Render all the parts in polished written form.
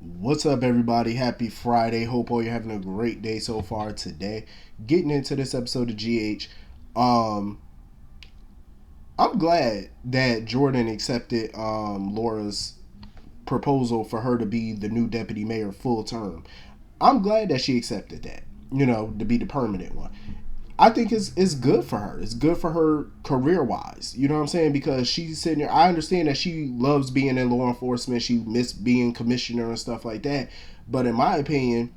What's up, everybody? Happy Friday. Hope all you're having a great day so far today. Getting into this episode of GH. Um, I'm glad that Jordan accepted Laura's proposal for her to be the new deputy mayor full term. I'm glad that she accepted that, to be the permanent one. I think it's good for her. It's good for her career wise. You know what I'm saying? Because she's sitting there. I understand that she loves being in law enforcement. She missed being commissioner and stuff like that. But in my opinion,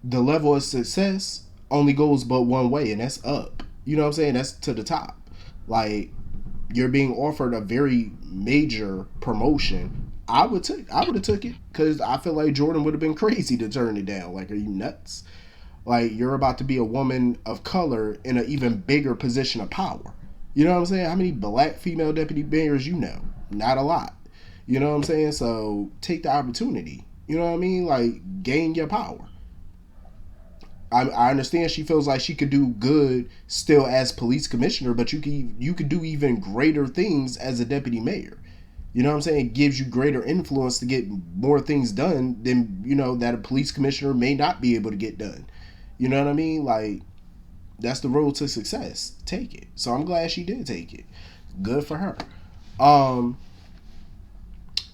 the level of success only goes but one way, and that's up. You know what I'm saying? That's to the top. Like, you're being offered a very major promotion. I would have took it because I feel like Jordan would have been crazy to turn it down. Like, are you nuts? Like, you're about to be a woman of color in an even bigger position of power. You know what I'm saying? How many black female deputy mayors you know? Not a lot. You know what I'm saying? So take the opportunity. You know what I mean? Like, gain your power. I understand she feels like she could do good still as police commissioner, but you could do even greater things as a deputy mayor. You know what I'm saying? It gives you greater influence to get more things done than, that a police commissioner may not be able to get done. You know what I mean? Like, that's the road to success. Take it. So I'm glad she did take it. Good for her. Um,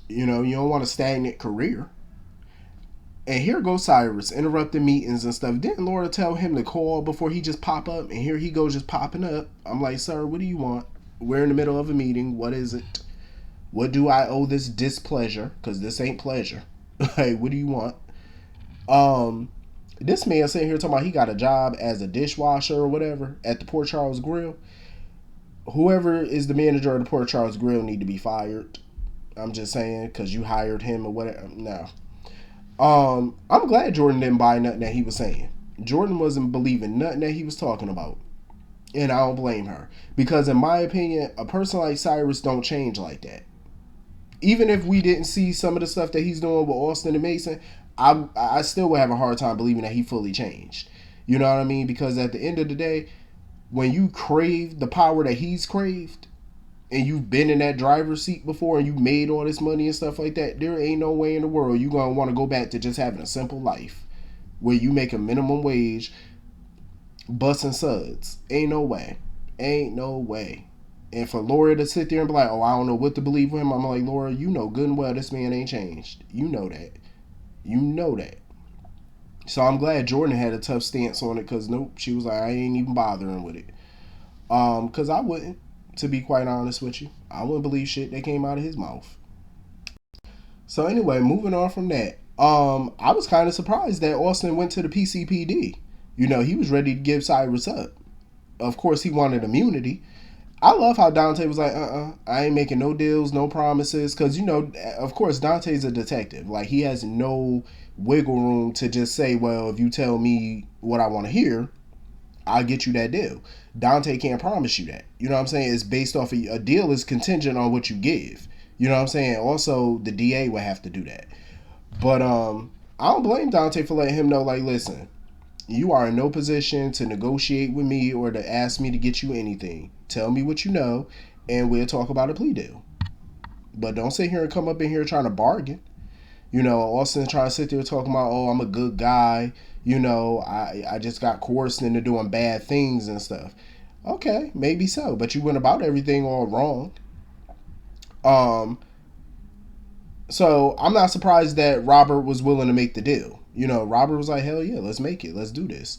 you don't want a stagnant career. And here goes Cyrus interrupting meetings and stuff. Didn't Laura tell him to call before he just pop up? And here he goes just popping up. I'm like, sir, what do you want? We're in the middle of a meeting. What is it? What do I owe this displeasure? Because this ain't pleasure. Hey, what do you want? Um, this man sitting here talking about he got a job as a dishwasher or whatever at the Port Charles Grill. Whoever is the manager of the Port Charles Grill need to be fired. I'm just saying because you hired him or whatever. No. I'm glad Jordan didn't buy nothing that he was saying. Jordan wasn't believing nothing that he was talking about. And I don't blame her. Because in my opinion, a person like Cyrus don't change like that. Even if we didn't see some of the stuff that he's doing with Austin and Mason, I still would have a hard time believing that he fully changed. You know what I mean? Because at the end of the day, when you crave the power that he's craved, and you've been in that driver's seat before and you made all this money and stuff like that, there ain't no way in the world you're going to want to go back to just having a simple life where you make a minimum wage busting suds. Ain't no way. Ain't no way. And for Laura to sit there and be like, oh, I don't know what to believe with him, I'm like, Laura, you know good and well this man ain't changed. You know that. You know that. So I'm glad Jordan had a tough stance on it because nope, she was like, I ain't even bothering with it. Because I wouldn't, to be quite honest with you. I wouldn't believe shit that came out of his mouth. So anyway, moving on from that. I was kind of surprised that Austin went to the PCPD. He was ready to give Cyrus up. Of course, he wanted immunity. I love how Dante was like, I ain't making no deals, no promises. Because, of course, Dante's a detective. Like, he has no wiggle room to just say, well, if you tell me what I want to hear, I'll get you that deal. Dante can't promise you that. You know what I'm saying? It's based off of a deal is contingent on what you give. You know what I'm saying? Also, the DA would have to do that. But I don't blame Dante for letting him know, like, listen, you are in no position to negotiate with me or to ask me to get you anything. Tell me what you know, and we'll talk about a plea deal. But don't sit here and come up in here trying to bargain. Austin trying to sit there talking about, oh, I'm a good guy. I just got coerced into doing bad things and stuff. Okay, maybe so, but you went about everything all wrong. Um, so I'm not surprised that Robert was willing to make the deal. Robert was like, hell yeah, let's make it. Let's do this.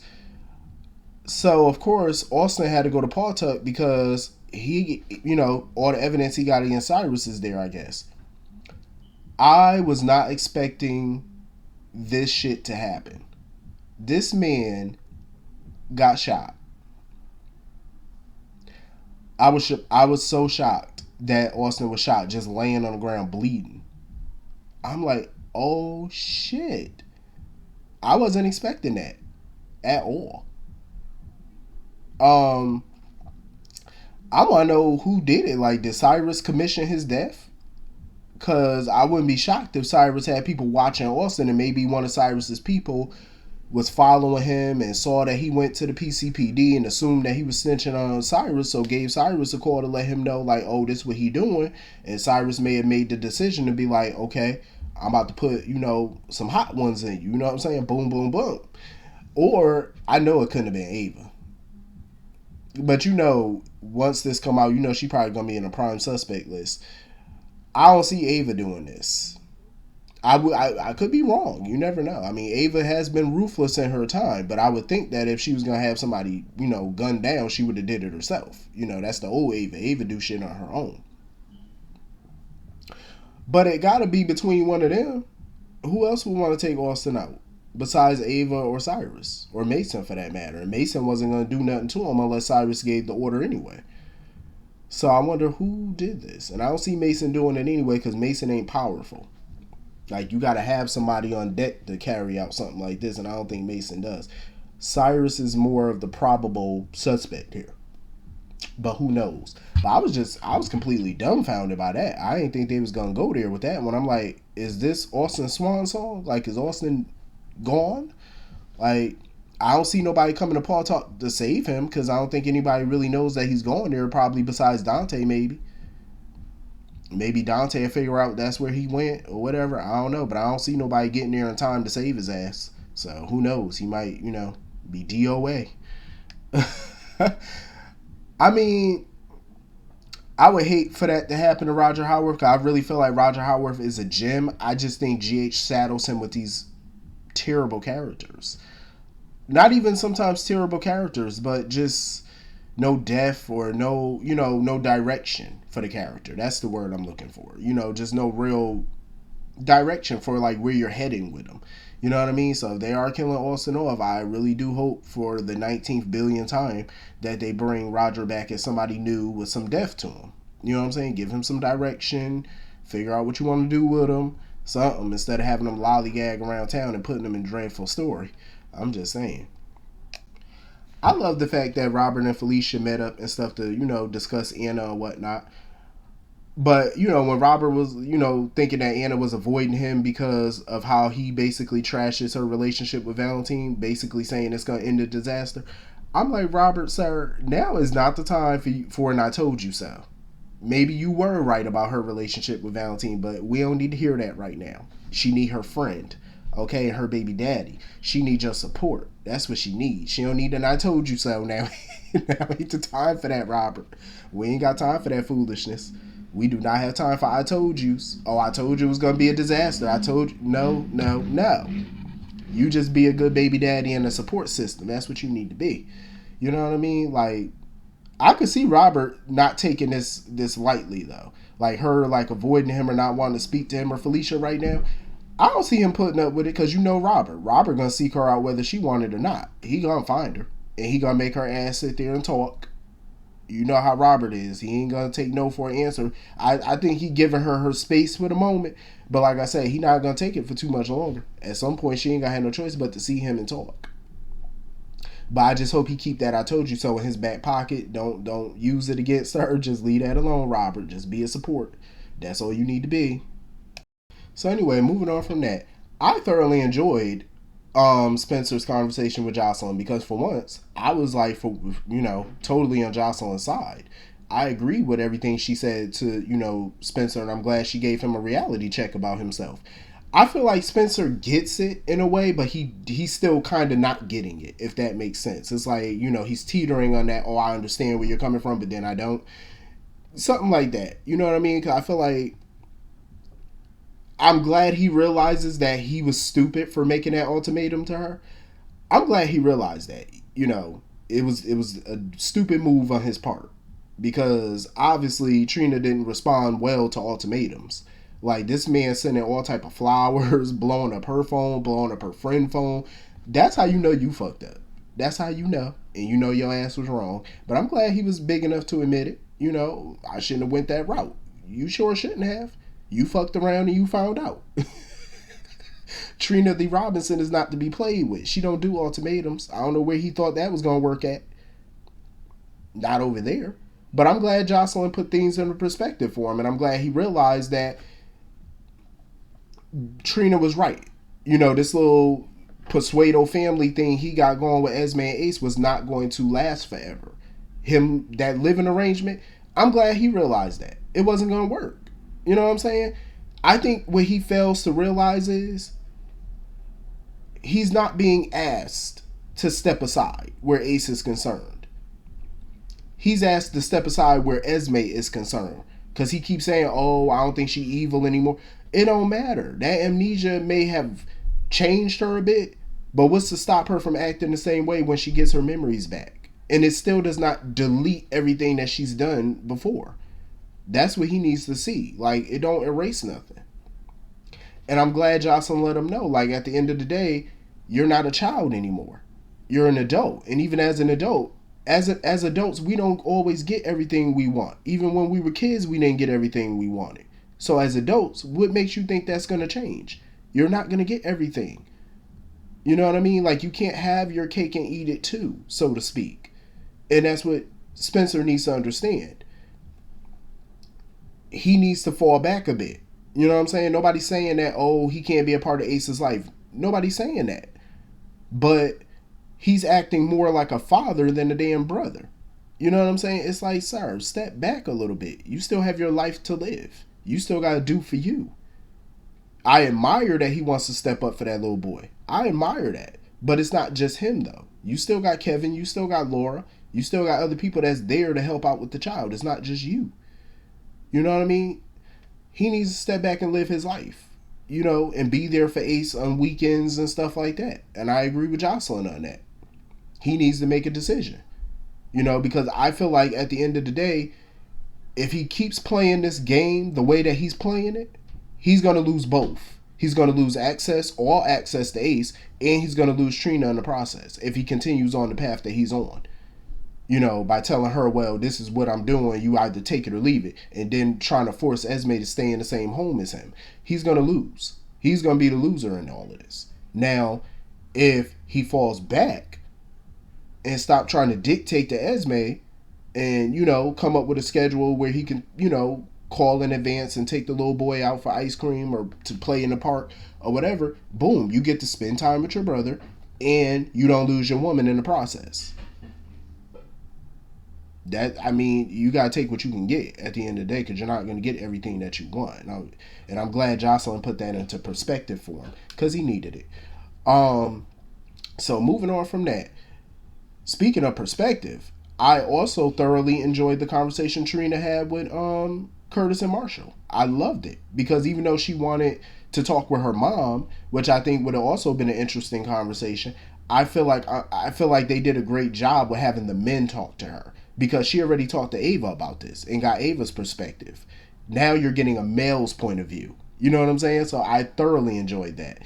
So, of course, Austin had to go to Paul Tuck because he, all the evidence he got against Cyrus is there, I guess. I was not expecting this shit to happen. This man got shot. I was so shocked that Austin was shot just laying on the ground bleeding. I'm like, oh shit. I wasn't expecting that at all. Um, I want to know who did it. Like, did Cyrus commission his death? Because I wouldn't be shocked if Cyrus had people watching Austin and maybe one of Cyrus's people was following him and saw that he went to the PCPD and assumed that he was snitching on Cyrus, so gave Cyrus a call to let him know, like, oh, this is what he doing. And Cyrus may have made the decision to be like, okay, I'm about to put, some hot ones in you. You know what I'm saying? Boom, boom, boom. Or I know it couldn't have been Ava. But once this come out, she probably gonna be in a prime suspect list. I don't see Ava doing this. I could be wrong. You never know. I mean, Ava has been ruthless in her time, but I would think that if she was gonna have somebody, gunned down, she would have did it herself. That's the old Ava. Ava do shit on her own. But it gotta be between one of them. Who else would want to take Austin out besides Ava or Cyrus or Mason for that matter? And Mason wasn't gonna do nothing to him unless Cyrus gave the order anyway. So I wonder who did this, and I don't see Mason doing it anyway because Mason ain't powerful. Like, you got to have somebody on deck to carry out something like this, and I don't think Mason does. Cyrus is more of the probable suspect here. But who knows? But I was completely dumbfounded by that. I didn't think they was going to go there with that one. I'm like, is this Austin's swan song? Like, is Austin gone? Like, I don't see nobody coming to Paul Talk to save him because I don't think anybody really knows that he's going there, probably besides Dante, maybe. Maybe Dante will figure out that's where he went or whatever. I don't know, but I don't see nobody getting there in time to save his ass. So who knows? He might, be DOA. I mean, I would hate for that to happen to Roger Howarth because I really feel like Roger Howarth is a gem. I just think GH saddles him with these terrible characters. Not even sometimes terrible characters, but just no depth or no direction for the character. That's the word I'm looking for. Just no real direction for like where you're heading with them. You know what I mean? So if they are killing Austin off, I really do hope for the 19th billion time that they bring Roger back as somebody new with some depth to him. You know what I'm saying? Give him some direction. Figure out what you want to do with him. Something instead of having them lollygag around town and putting them in dreadful story. I'm just saying. I love the fact that Robert and Felicia met up and stuff to, discuss Anna and whatnot. But, when Robert was, thinking that Anna was avoiding him because of how he basically trashes her relationship with Valentine, basically saying it's going to end a disaster. I'm like, Robert, sir, now is not the time for an I told you so. Maybe you were right about her relationship with Valentine, but we don't need to hear that right now. She need her friend. Okay, and her baby daddy. She needs your support. That's what she needs. She don't need an I told you so now. Now ain't the time for that, Robert. We ain't got time for that foolishness. We do not have time for I told yous. Oh, I told you it was going to be a disaster. I told you. No, no, no. You just be a good baby daddy and a support system. That's what you need to be. You know what I mean? Like, I could see Robert not taking this lightly, though. Like, her, like, avoiding him or not wanting to speak to him or Felicia right now. I don't see him putting up with it because Robert. Robert gonna seek her out whether she wanted or not. He gonna find her. And he gonna make her ass sit there and talk. You know how Robert is. He ain't gonna take no for an answer. I think he giving her space for the moment. But like I said, he not gonna take it for too much longer. At some point, she ain't gonna have no choice but to see him and talk. But I just hope he keep that I told you so in his back pocket. Don't use it against her. Just leave that alone, Robert. Just be a support. That's all you need to be. So anyway, moving on from that, I thoroughly enjoyed Spencer's conversation with Jocelyn because for once I was like, totally on Jocelyn's side. I agree with everything she said to Spencer, and I'm glad she gave him a reality check about himself. I feel like Spencer gets it in a way, but he's still kind of not getting it, if that makes sense. It's like, he's teetering on that, oh, I understand where you're coming from, but then I don't. Something like that. You know what I mean? Because I feel like I'm glad he realizes that he was stupid for making that ultimatum to her. I'm glad he realized that. It was a stupid move on his part because obviously Trina didn't respond well to ultimatums. Like, this man sending all type of flowers, blowing up her phone, blowing up her friend's phone. That's how you know you fucked up. That's how you know. And you know your ass was wrong. But I'm glad he was big enough to admit it. I shouldn't have went that route. You sure shouldn't have. You fucked around and you found out. Trina the Robinson is not to be played with. She don't do ultimatums. I don't know where he thought that was going to work at. Not over there. But I'm glad Jocelyn put things into perspective for him. And I'm glad he realized that Trina was right. This little Persuado family thing he got going with Esme and Ace was not going to last forever. That living arrangement, I'm glad he realized that. It wasn't going to work. You know what I'm saying? I think what he fails to realize is he's not being asked to step aside where Ace is concerned. He's asked to step aside where Esme is concerned. Because he keeps saying, oh, I don't think she's evil anymore. It don't matter. That amnesia may have changed her a bit, but what's to stop her from acting the same way when she gets her memories back? And it still does not delete everything that she's done before. That's what he needs to see. Like, it don't erase nothing. And I'm glad Jocelyn let him know, like, at the end of the day, you're not a child anymore. You're an adult. And even as an adult, as adults, we don't always get everything we want. Even when we were kids, we didn't get everything we wanted. So as adults, what makes you think that's going to change? You're not going to get everything. You know what I mean? Like, you can't have your cake and eat it too, so to speak. And that's what Spencer needs to understand. He needs to fall back a bit. You know what I'm saying? Nobody's saying that, oh, he can't be a part of Ace's life. Nobody's saying that. But he's acting more like a father than a damn brother. You know what I'm saying? It's like, sir, step back a little bit. You still have your life to live. You still got to do for you. I admire that he wants to step up for that little boy. I admire that. But it's not just him, though. You still got Kevin. You still got Laura. You still got other people that's there to help out with the child. It's not just you. You know what I mean? He needs to step back and live his life, you know, and be there for Ace on weekends and stuff like that. And I agree with Jocelyn on that. He needs to make a decision, you know, because I feel like at the end of the day, if he keeps playing this game the way that he's playing it, he's going to lose both. He's going to lose all access to Ace, and he's going to lose Trina in the process if he continues on the path that he's on. You know, by telling her, well, this is what I'm doing, you either take it or leave it, and then trying to force Esme to stay in the same home as him. He's going to lose. He's going to be the loser in all of this. Now, if he falls back and stop trying to dictate to Esme and, you know, come up with a schedule where he can, you know, call in advance and take the little boy out for ice cream or to play in the park or whatever, boom, you get to spend time with your brother and you don't lose your woman in the process. That, I mean, you got to take what you can get at the end of the day because you're not going to get everything that you want. And I'm glad Jocelyn put that into perspective for him because he needed it. So moving on from that, speaking of perspective, I also thoroughly enjoyed the conversation Trina had with Curtis and Marshall. I loved it because even though she wanted to talk with her mom, which I think would have also been an interesting conversation, I feel like they did a great job with having the men talk to her because she already talked to Ava about this and got Ava's perspective. Now you're getting a male's point of view. You know what I'm saying? So I thoroughly enjoyed that.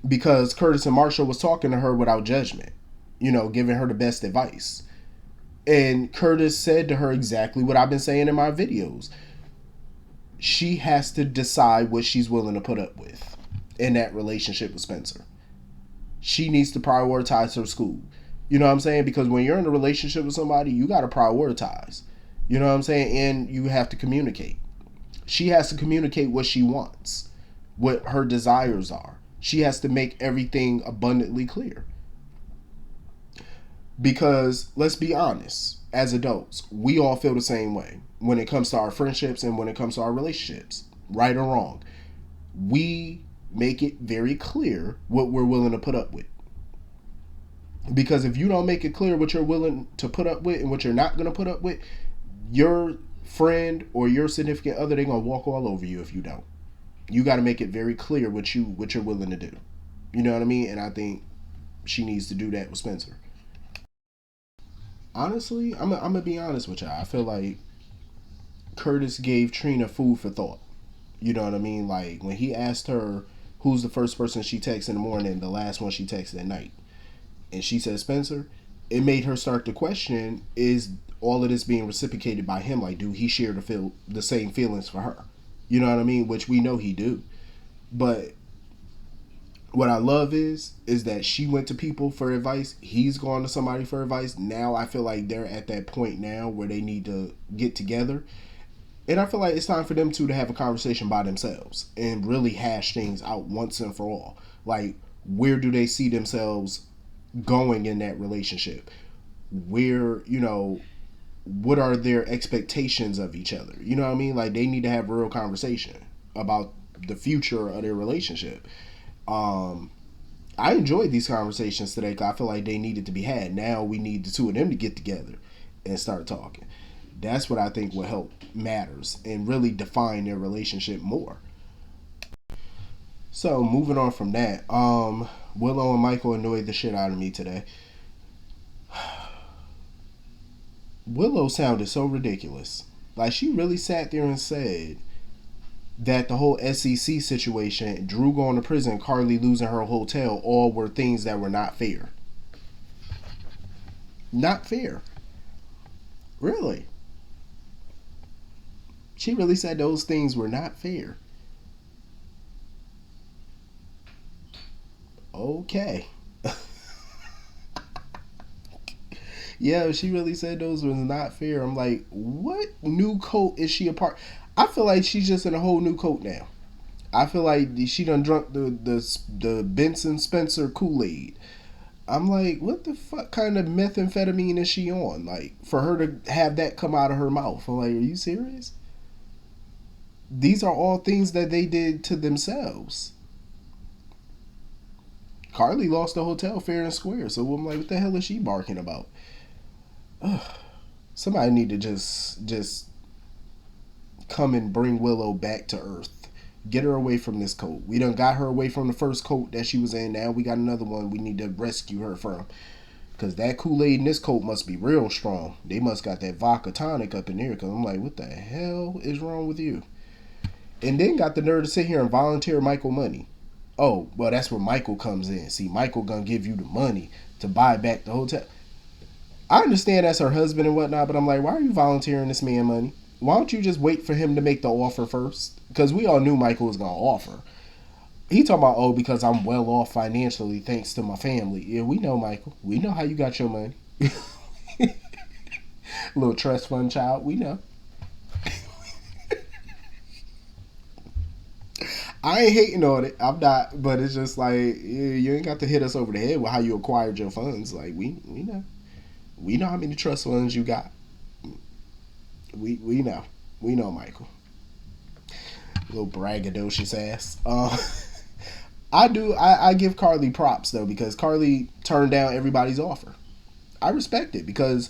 Because Curtis and Marshall was talking to her without judgment, you know, giving her the best advice. And Curtis said to her exactly what I've been saying in my videos. She has to decide what she's willing to put up with in that relationship with Spencer. She needs to prioritize her school. You know what I'm saying? Because when you're in a relationship with somebody, you got to prioritize. You know what I'm saying? And you have to communicate. She has to communicate what she wants, what her desires are. She has to make everything abundantly clear. Because let's be honest, as adults, we all feel the same way when it comes to our friendships and when it comes to our relationships, right or wrong. We make it very clear what we're willing to put up with. Because if you don't make it clear what you're willing to put up with and what you're not going to put up with, your friend or your significant other, they're going to walk all over you if you don't. You got to make it very clear what you're willing to do. You know what I mean? And I think she needs to do that with Spencer. Honestly, I'm going to be honest with y'all. I feel like Curtis gave Trina food for thought. You know what I mean? Like when he asked her who's the first person she texts in the morning, the last one she texts at night, and she said Spencer, it made her start to question, is all of this being reciprocated by him? Like, do he share the same feelings for her? You know what I mean? Which we know he do. But what I love is that she went to people for advice. He's gone to somebody for advice. Now I feel like they're at that point now where they need to get together. And I feel like it's time for them two to have a conversation by themselves and really hash things out once and for all. Like, where do they see themselves going in that relationship? Where, you know, what are their expectations of each other? You know what I mean? Like they need to have a real conversation about the future of their relationship. Um, I enjoyed these conversations today because I feel like they needed to be had. Now we need the two of them to get together and start talking. That's what I think will help matters and really define their relationship more. So moving on from that, Willow and Michael annoyed the shit out of me today. Willow sounded so ridiculous. Like she really sat there and said that the whole SEC situation, Drew going to prison, Carly losing her hotel, all were things that were not fair. Not fair. Really. She really said those things were not fair. Okay. Yeah, she really said those was not fair. I'm like, what new coat is she a part? I feel like she's just in a whole new coat now. I feel like she done drunk the Benson Spencer Kool-Aid. I'm like, what the fuck kind of methamphetamine is she on? Like, for her to have that come out of her mouth. I'm like, are you serious? These are all things that they did to themselves. Carly lost the hotel fair and square, so I'm like, what the hell is she barking about? Ugh. Somebody need to just come and bring Willow back to earth. Get her away from this coat. We done got her away from the first coat that she was in. Now we got another one we need to rescue her from. Because that Kool-Aid in this coat must be real strong. They must got that vodka tonic up in there. Because I'm like, what the hell is wrong with you? And then got the nerve to sit here and volunteer Michael money. Oh, well, that's where Michael comes in. See, Michael gonna give you the money to buy back the hotel. I understand that's her husband and whatnot, but I'm like, why are you volunteering this man money? Why don't you just wait for him to make the offer first? Because we all knew Michael was gonna offer. He talking about, oh, because I'm well off financially thanks to my family. Yeah, we know, Michael. We know how you got your money. Little trust fund child, we know. I ain't hating on it. I'm not, but it's just like you ain't got to hit us over the head with how you acquired your funds. Like we know, we know how many trust funds you got. We know, Michael. Little braggadocious ass. I give Carly props though because Carly turned down everybody's offer. I respect it because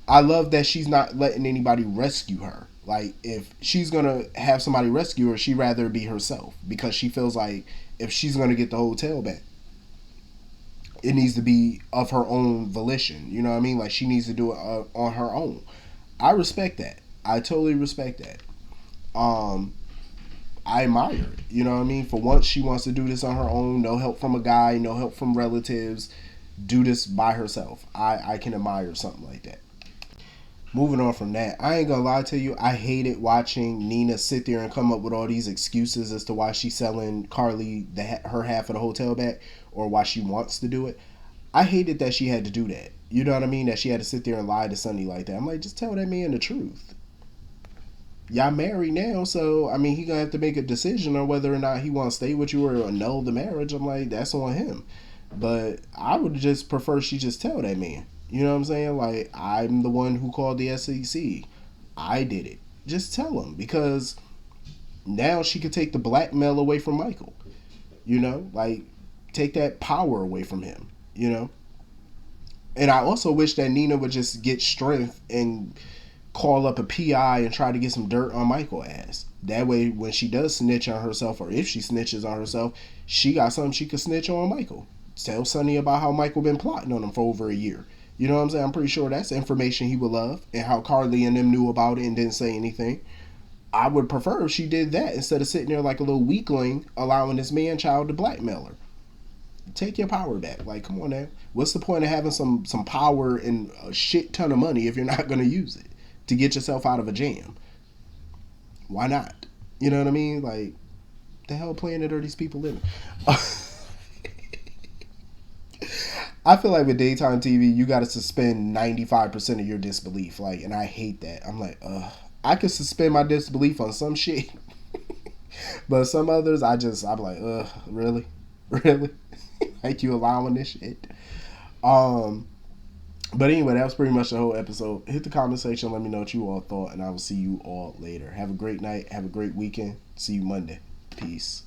I love that she's not letting anybody rescue her. Like, if she's going to have somebody rescue her, she'd rather be herself. Because she feels like if she's going to get the hotel back, it needs to be of her own volition. You know what I mean? Like, she needs to do it on her own. I respect that. I totally respect that. I admire it. You know what I mean? For once, she wants to do this on her own. No help from a guy. No help from relatives. Do this by herself. I can admire something like that. Moving on from that, I ain't gonna lie to you, I hated watching Nina sit there and come up with all these excuses as to why she's selling Carly her half of the hotel back or why she wants to do it. I hated that she had to do that. You know what I mean? That she had to sit there and lie to Sonny like that. I'm like, just tell that man the truth. Y'all married now, so I mean, he gonna have to make a decision on whether or not he wants to stay with you or annul the marriage. I'm like, that's on him. But I would just prefer she just tell that man. You know what I'm saying? Like, I'm the one who called the SEC. I did it. Just tell him because now she could take the blackmail away from Michael. You know, like take that power away from him. You know, and I also wish that Nina would just get strength and call up a PI and try to get some dirt on Michael's ass. That way, when she does snitch on herself, or if she snitches on herself, she got something she could snitch on Michael. Tell Sonny about how Michael been plotting on him for over a year. You know what I'm saying? I'm pretty sure that's information he would love, and how Carly and them knew about it and didn't say anything. I would prefer if she did that instead of sitting there like a little weakling, allowing this man child to blackmail her. Take your power back. Like, come on now. What's the point of having some power and a shit ton of money if you're not going to use it to get yourself out of a jam? Why not? You know what I mean? Like, the hell planet are these people living? I feel like with daytime TV, you got to suspend 95% of your disbelief. Like, and I hate that. I'm like, I could suspend my disbelief on some shit, but some others, I'm like, really, really, like you allowing this shit. But anyway, that was pretty much the whole episode. Hit the comment section. Let me know what you all thought. And I will see you all later. Have a great night. Have a great weekend. See you Monday. Peace.